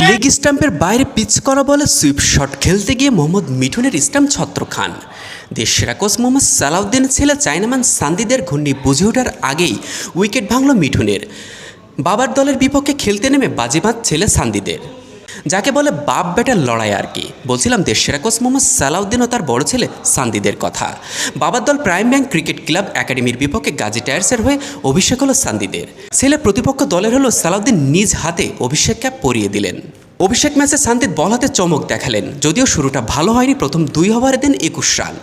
Leg স্টাম্পের বাইরে pitch করা বলে সুইপ শট খেলতে গিয়ে মোহাম্মদ মিঠুনের স্টাম্প ছত্র খান। দেশসেরা কোচ মোহাম্মদ সালাউদ্দিনের ছেলে চায়নাম্যান সান্দিদের ঘূর্ণি বুঝে ওঠার আগেই উইকেট ভাঙল মিঠুনের। বাবার দলের বিপক্ষে খেলতে নেমে বাজিমাত ছেলে সান্দিদের, যাকে বলে বাপ বেটার লড়াই আর কি। বলছিলাম দেশসেরা কোচ মোহাম্মদ সালাউদ্দিন ও তার বড় ছেলে সান্দিদের কথা। বাবার দল প্রাইম ব্যাংক ক্রিকেট ক্লাব একাডেমির বিপক্ষে গাজী টায়ার্সের হয়ে অভিষেক হলো সান্দিদের। ছেলে প্রতিপক্ষ দলের হলো সালাউদ্দিন নিজ হাতে অভিষেক ক্যাপ পরিয়ে দিলেন। অভিষেক ম্যাচে সান্দিদ বল হাতে চমক দেখালেন, যদিও শুরুটা ভালো হয়নি। প্রথম 2 ওভারে দেন 21 রান।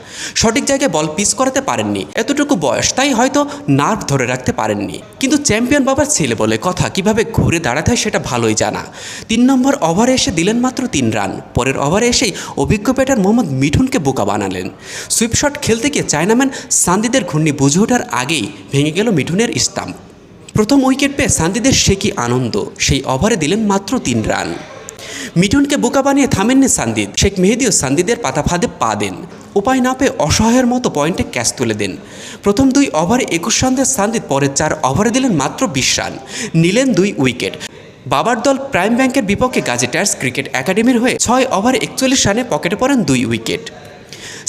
সঠিক জায়গায় বল পিচ করাতে পারেননি, এতটুকু বয়স তাই হয়তো নার্ভ ধরে রাখতে পারেননি। কিন্তু চ্যাম্পিয়ন বাবার ছেলে বলে কথা, কিভাবে ঘুরে দাঁড়াতে হয় সেটা ভালোই জানা। 3 নম্বর ওভারে এসে দিলেন মাত্র 3 রান। পরের ওভারে এসেই অভিজ্ঞ ব্যাটার মোহাম্মদ মিঠুনকে বোকা বানালেন। সুইপ শট খেলতে গিয়ে চায়নাম্যান সান্দিদের ঘূর্ণি বুঝে ওঠার আগেই ভেঙে গেল মিঠুনের স্টাম্প। প্রথম উইকেট পেয়ে সান্দিদের সে কি আনন্দ, সেই ওভারে দিলেন মাত্র 3 রান। মিঠুনকে বোকা বানিয়ে থামেননি সান্দিদ। শেখ মেহেদিও সান্দিদের পাতা ফাঁদে পা দেন। উপায় না পেয়ে অসহায়ের মতো পয়েন্টে ক্যাচ তুলে দেন। প্রথম 2 ওভারে 21 রান দেন সান্দিদ, পরের 4 ওভারে দিলেন মাত্র 20 রান, নিলেন 2 উইকেট। বাবার দল প্রাইম ব্যাংকের বিপক্ষে গাজী টায়ার্স ক্রিকেট একাডেমির হয়ে 6 ওভারে 41 রানে পকেটে পড়েন 2 উইকেট।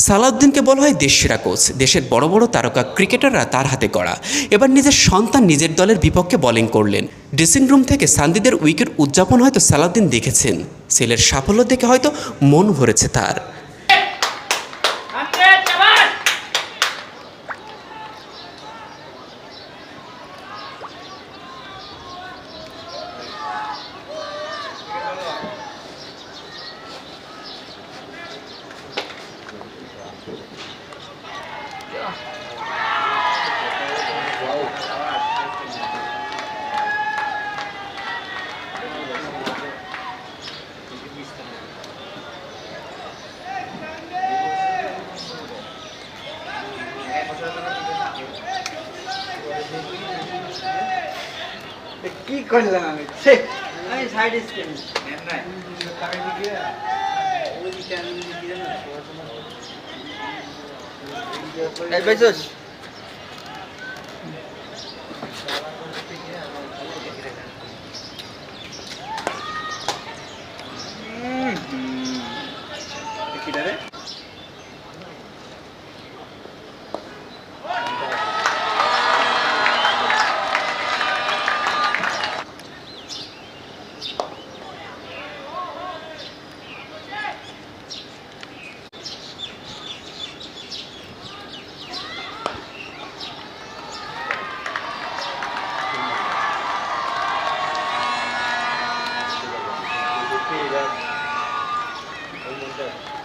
সালাউদ্দিনকে বলা হয় দেশসেরা কোচ। দেশের বড় বড় তারকা ক্রিকেটাররা তার হাতে গড়া। এবার নিজের সন্তান নিজের দলের বিপক্ষে বোলিং করলেন। ড্রেসিং রুম থেকে সান্দিদের উইকেট উদযাপন হয়তো সালাউদ্দিন দেখেছেন। ছেলের সাফল্য দেখে হয়তো মন ভরেছে তার। কি করলাম আমি? আমি সাইড স্ক্রিন এই বেজস কিটারে Yeah.